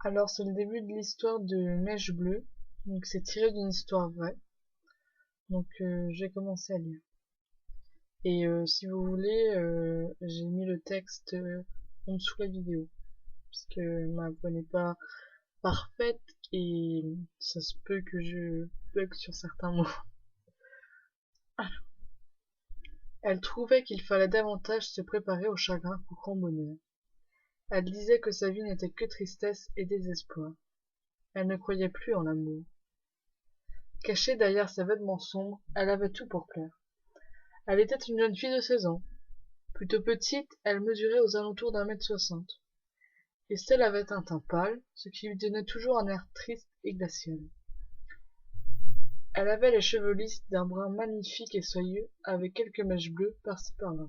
Alors, c'est le début de l'histoire de Mèche Bleue. Donc, c'est tiré d'une histoire vraie. Donc, j'ai commencé à lire. Et si vous voulez, j'ai mis le texte en dessous de la vidéo. Puisque ma voix n'est pas parfaite et ça se peut que je bug sur certains mots. Elle trouvait qu'il fallait davantage se préparer au chagrin qu'au grand bonheur. Elle disait que sa vie n'était que tristesse et désespoir. Elle ne croyait plus en l'amour. Cachée derrière ses vêtements sombres, elle avait tout pour plaire. Elle était une jeune fille de 16 ans. Plutôt petite, elle mesurait aux alentours d'1 m 60. Estelle avait un teint pâle, ce qui lui donnait toujours un air triste et glacial. Elle avait les cheveux lisses d'un brun magnifique et soyeux, avec quelques mèches bleues par-ci par-là.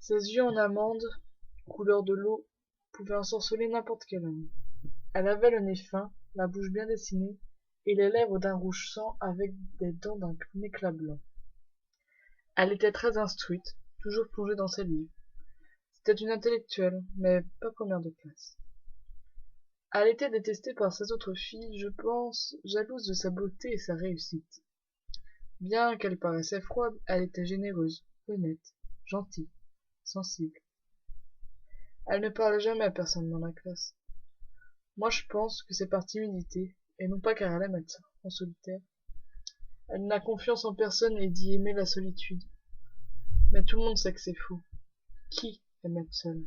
Ses yeux en amande, couleur de l'eau, pouvaient ensorceler n'importe quel homme. Elle avait le nez fin, la bouche bien dessinée, et les lèvres d'un rouge sang avec des dents d'un éclat blanc. Elle était très instruite, toujours plongée dans ses livres. C'était une intellectuelle, mais pas première de classe. Elle était détestée par ses autres filles, je pense, jalouse de sa beauté et sa réussite. Bien qu'elle paraissait froide, elle était généreuse, honnête, gentille, sensible. Elle ne parlait jamais à personne dans la classe. Moi je pense que c'est par timidité, et non pas car elle aime être en solitaire. Elle n'a confiance en personne et dit aimer la solitude. Mais tout le monde sait que c'est faux. Qui aime être seul?